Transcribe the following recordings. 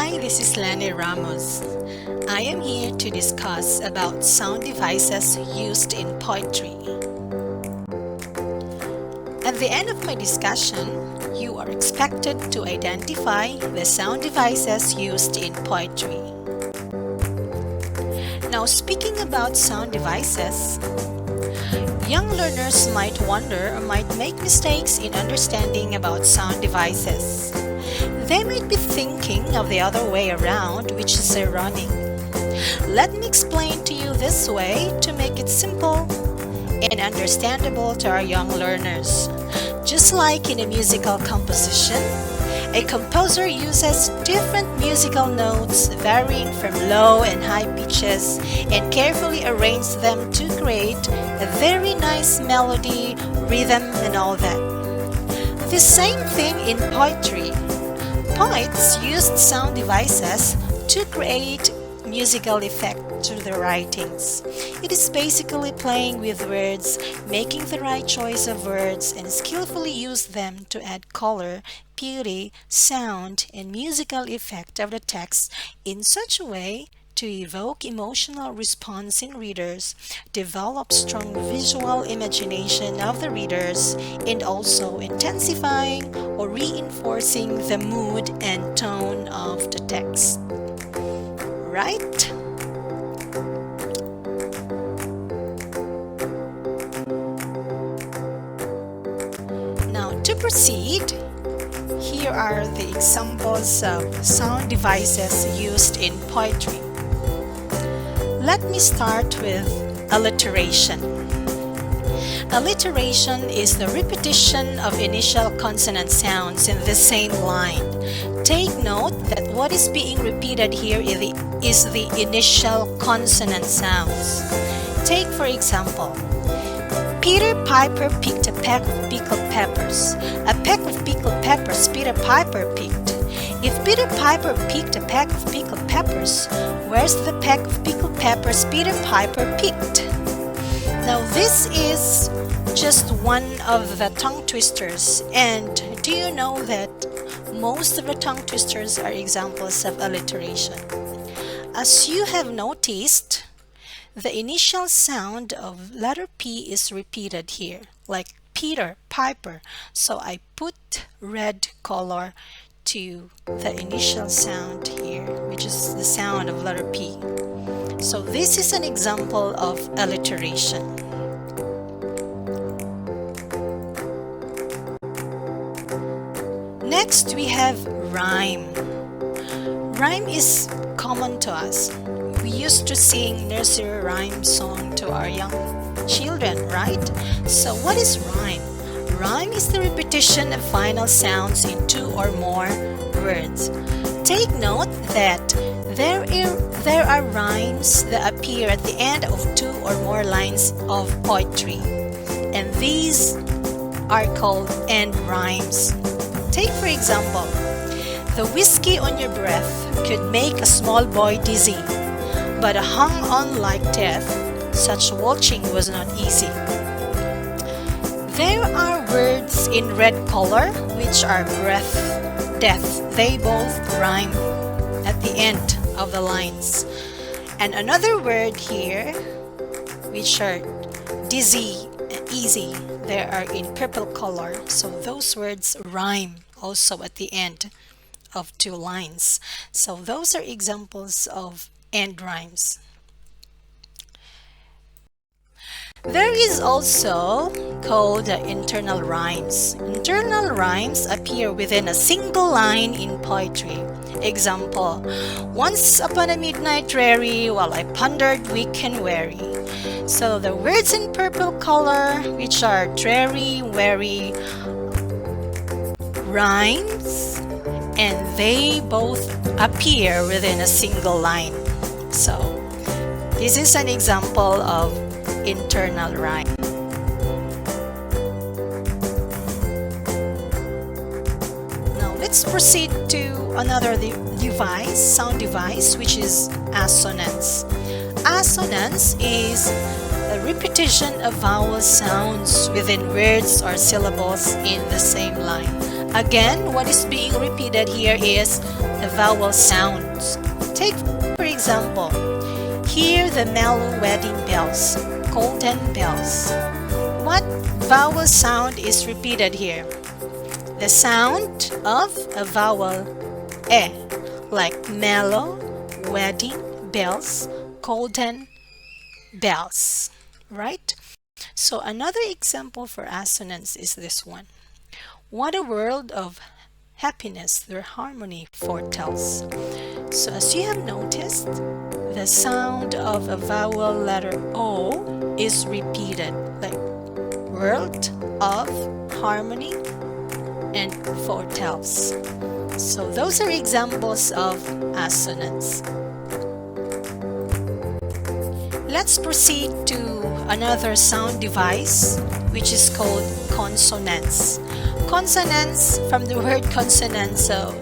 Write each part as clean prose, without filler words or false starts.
Hi, this is Lanie Ramos. I am here to discuss about sound devices used in poetry. At the end of my discussion, you are expected to identify the sound devices used in poetry. Now, speaking about sound devices, young learners might wonder or might make mistakes in understanding about sound devices. They might be thinking of the other way around, which is ironic. Let me explain to you this way to make it simple and understandable to our young learners. Just like in a musical composition, a composer uses different musical notes varying from low and high pitches and carefully arranges them to create a very nice melody, rhythm, and all that. The same thing in poetry. Poets used sound devices to create musical effect to their writings. It is basically playing with words, making the right choice of words, and skillfully use them to add color, beauty, sound, and musical effect of the text in such a way to evoke emotional response in readers, develop strong visual imagination of the readers, and also intensifying or reinforcing the mood and tone of the text. Right? Now, to proceed, here are the examples of sound devices used in poetry. Let me start with alliteration. Alliteration is the repetition of initial consonant sounds in the same line. Take note that what is being repeated here is the initial consonant sounds. Take for example, Peter Piper picked a peck of pickled peppers. A peck of pickled peppers Peter Piper picked. If Peter Piper picked a peck of pickled peppers, where's the peck of pickled peppers Peter Piper picked? Now this is just one of the tongue twisters, and do you know that most of the tongue twisters are examples of alliteration? As you have noticed, the initial sound of letter P is repeated here, like Peter Piper. So I put red color to the initial sound here, which is the sound of letter P. So this is an example of alliteration. Next, we have rhyme. Rhyme is common to us. We used to sing nursery rhyme song to our young children, right? So what is rhyme? Rhyme is the repetition of final sounds in two or more words. Take note that there are rhymes that appear at the end of two or more lines of poetry, and these are called end rhymes. Take for example, the whiskey on your breath could make a small boy dizzy, but hung on like death, such watching was not easy. There are words in red color which are breath, death. They both rhyme at the end of the lines. And another word here which are dizzy and easy, they are in purple color. So those words rhyme also at the end of two lines. So those are examples of end rhymes. There is also called internal rhymes. Internal rhymes appear within a single line in poetry. Example, once upon a midnight dreary, while I pondered weak and weary. So the words in purple color, which are dreary, weary, rhymes, and they both appear within a single line. So this is an example of internal rhyme. Now let's proceed to another sound device, which is assonance. Assonance is a repetition of vowel sounds within words or syllables in the same line. Again, what is being repeated here is the vowel sounds. Take for example, hear the mellow wedding bells, golden bells. What vowel sound is repeated here? The sound of a vowel e, like mellow, wedding, bells, golden, bells, right? So another example for assonance is this one. What a world of happiness their harmony foretells. So as you have noticed, the sound of a vowel letter O is repeated, like world of harmony and foretells. So those are examples of assonance. Let's proceed to another sound device, which is called consonance. Consonance, from the word consonant, so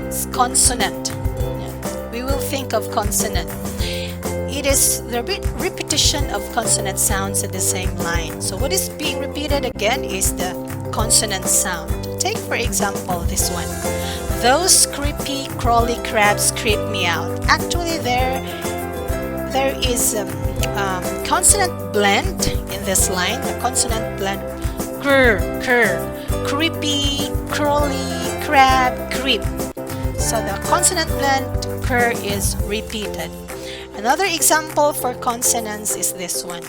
it's consonant. We will think of consonant. It is the repetition of consonant sounds in the same line. So what is being repeated again is the consonant sound. Take for example this one. Those creepy crawly crabs creep me out. Actually there is consonant blend in this line. A consonant blend. Creepy, crawly, crab, creep. So the consonant blend is repeated. Another example for consonants is this one.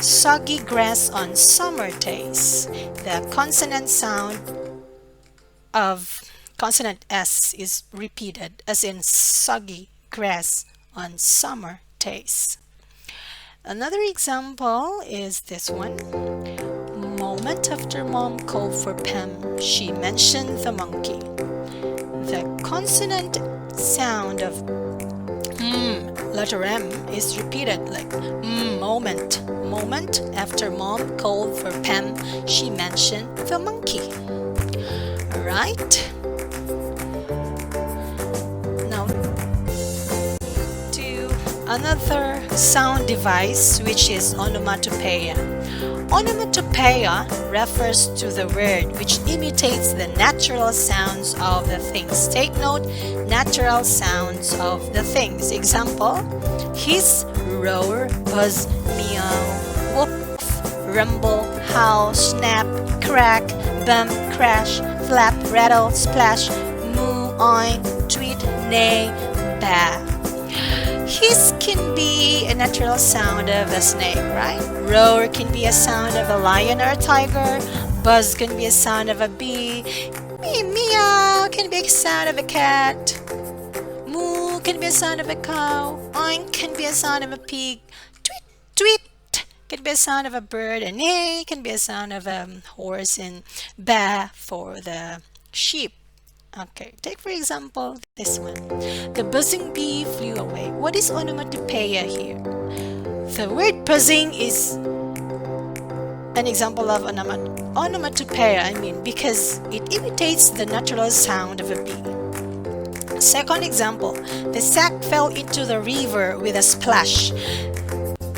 Soggy grass on summer days. The consonant sound of consonant S is repeated, as in soggy grass on summer days. Another example is this one. Moment after Mom called for Pam, she mentioned the monkey. The consonant sound of letter M is repeated, like moment. Moment after Mom called for Pam, she mentioned the monkey. Alright. Now to another sound device, which is onomatopoeia. Onomatopoeia refers to the word which imitates the natural sounds of the things. Take note, natural sounds of the things. Example, hiss, roar, buzz, meow, woof, rumble, howl, snap, crack, bump, crash, flap, rattle, splash, moo, oink, tweet, neigh, bah. Hiss can be a natural sound of a snake, right? Roar can be a sound of a lion or a tiger. Buzz can be a sound of a bee. Meow can be a sound of a cat. Moo can be a sound of a cow. Oink can be a sound of a pig. Tweet, tweet can be a sound of a bird. And neigh can be a sound of a horse. And bah for the sheep. Okay, take for example this one. The buzzing bee flew away. What is onomatopoeia here? The word buzzing is an example of onomatopoeia, because it imitates the natural sound of a bee. Second example, the sack fell into the river with a splash.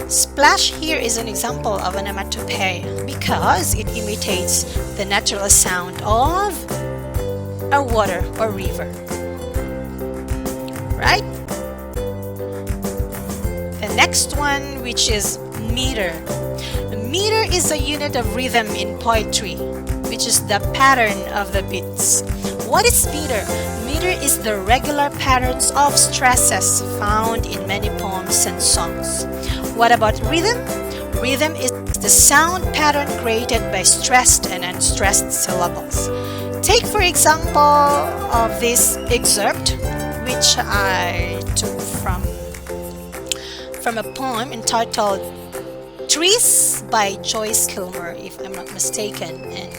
Splash here is an example of onomatopoeia because it imitates the natural sound of a water or river, right? The next one, which is meter. Meter is a unit of rhythm in poetry, which is the pattern of the beats. What is meter? Meter is the regular patterns of stresses found in many poems and songs. What about rhythm? Rhythm is the sound pattern created by stressed and unstressed syllables. Take for example of this excerpt, which I took from a poem entitled Trees by Joyce Kilmer, if I'm not mistaken. And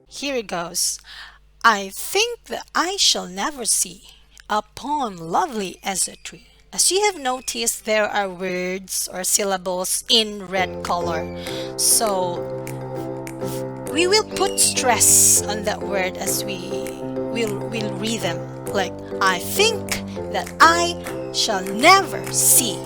here it goes. I think that I shall never see a poem lovely as a tree. As you have noticed, there are words or syllables in red color. So we will put stress on that word as we'll read them. Like, I think that I shall never see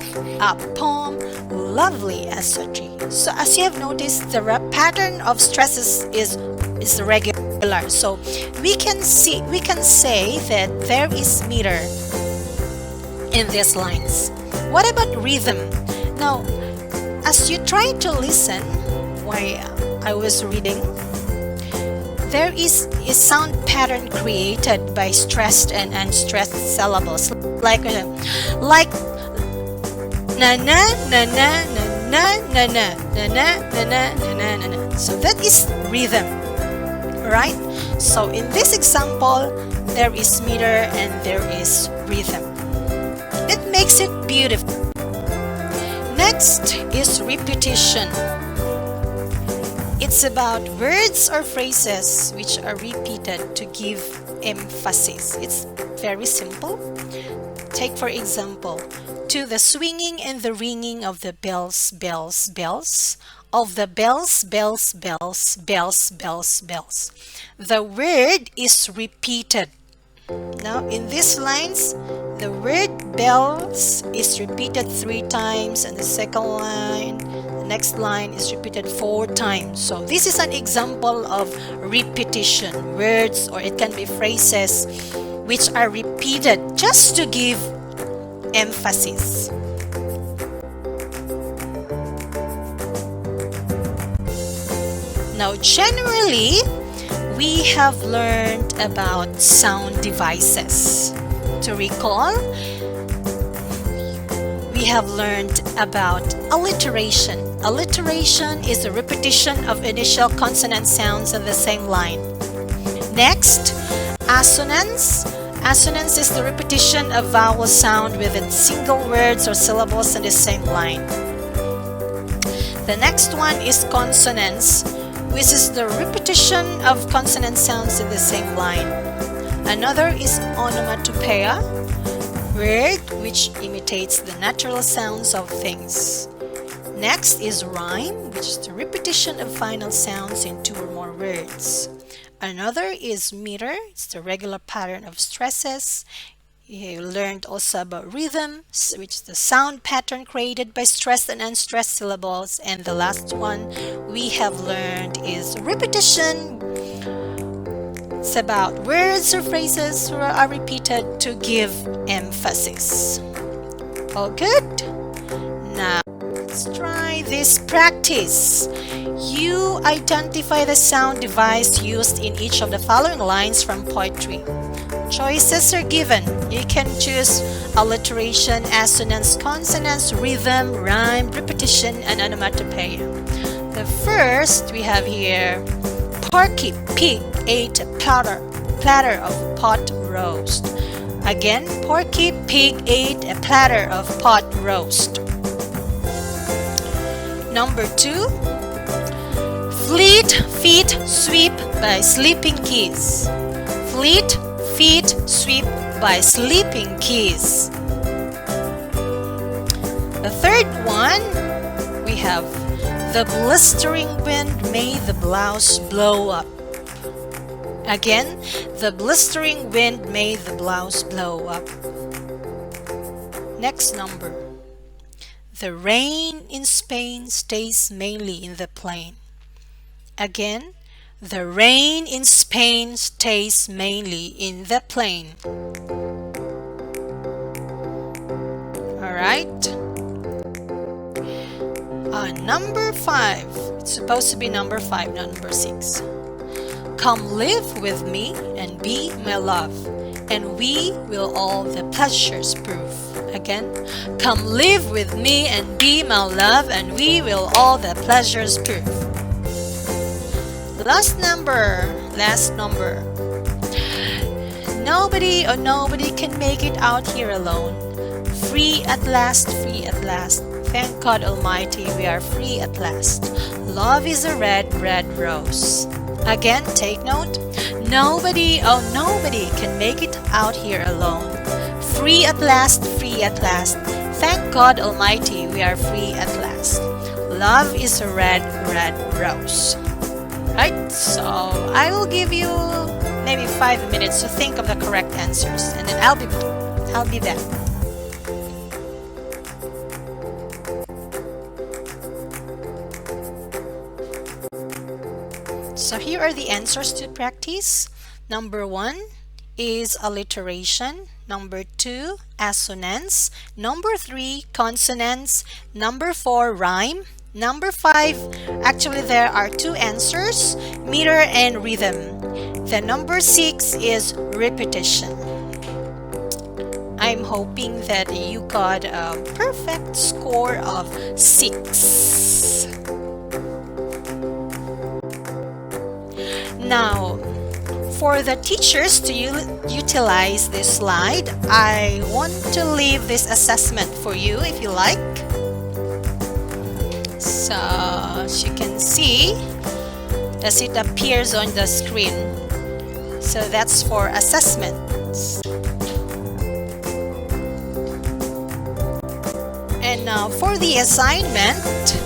a poem lovely as a tree. So as you have noticed, the pattern of stresses is is regular. So we can say that there is meter in these lines. What about rhythm? Now, as you try to listen while I was reading, there is a sound pattern created by stressed and unstressed syllables, like na na na na na na na na na na na na na. So that is rhythm, right? So in this example, there is meter and there is rhythm. It makes it beautiful. Next is repetition. It's about words or phrases which are repeated to give emphasis. It's very simple. Take for example, to the swinging and the ringing of the bells, bells, bells, of the bells, bells, bells, bells, bells, bells. The word is repeated. Now in these lines, the word bells is repeated 3 times, and the second line, the next line is repeated 4 times. So this is an example of repetition. Words, or it can be phrases, which are repeated just to give emphasis. Now generally, we have learned about sound devices. To recall, we have learned about alliteration. Alliteration is the repetition of initial consonant sounds in the same line. Next, assonance. Assonance is the repetition of vowel sound within single words or syllables in the same line. The next one is consonance, which is the repetition of consonant sounds in the same line. Another is onomatopoeia, word which imitates the natural sounds of things. Next is rhyme, which is the repetition of final sounds in 2 or more words. Another is meter, it's the regular pattern of stresses. You learned also about rhythm, which is the sound pattern created by stressed and unstressed syllables. And the last one we have learned is repetition. It's about words or phrases that are repeated to give emphasis. All good? Now, let's try this practice. You identify the sound device used in each of the following lines from poetry. Choices are given. You can choose alliteration, assonance, consonance, rhythm, rhyme, repetition, and onomatopoeia. The first we have here, Porky Pig ate a platter of pot roast. Again, Porky Pig ate a platter of pot roast. Number 2, Fleet Feet Sweep by Sleeping Geese. Fleet Feet Sweep by Sleeping Geese. The third one, we have the blistering wind made the blouse blow up. Again, the blistering wind made the blouse blow up. Next number. The rain in Spain stays mainly in the plain. Again, the rain in Spain stays mainly in the plain. Alright. Number 5. It's supposed to be number 5, not number 6. Come live with me and be my love, and we will all the pleasures prove. Again, come live with me and be my love, and we will all the pleasures prove. Last number. Nobody can make it out here alone. Free at last, free at last. Thank God Almighty, we are free at last. Love is a red, red rose. Again, take note. Nobody can make it out here alone. Free at last, free at last. Thank God Almighty, we are free at last. Love is a red, red rose. Right? So I will give you maybe 5 minutes to think of the correct answers, and then I'll be back. So here are the answers to practice. Number 1 is alliteration. Number 2, assonance. Number 3, consonants. Number 4, rhyme. Number 5, actually there are 2 answers, meter and rhythm. The number 6 is repetition. I'm hoping that you got a perfect score of 6. Now, for the teachers to utilize this slide, I want to leave this assessment for you if you like. So, as you can see, as it appears on the screen. So that's for assessments. And now for the assignment,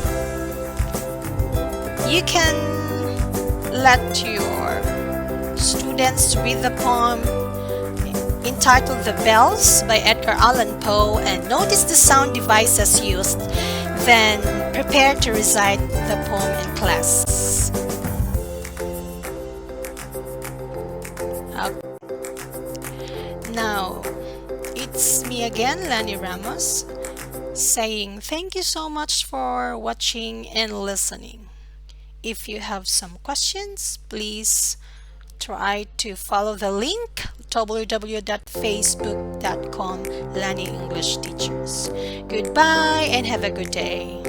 you can let your students read the poem entitled The Bells by Edgar Allan Poe and notice the sound devices used, then prepare to recite the poem in class. Now, it's me again, Lanie Ramos, saying thank you so much for watching and listening. If you have some questions, please try to follow the link www.facebook.com Lanie-EnglishTeachers. Goodbye and have a good day.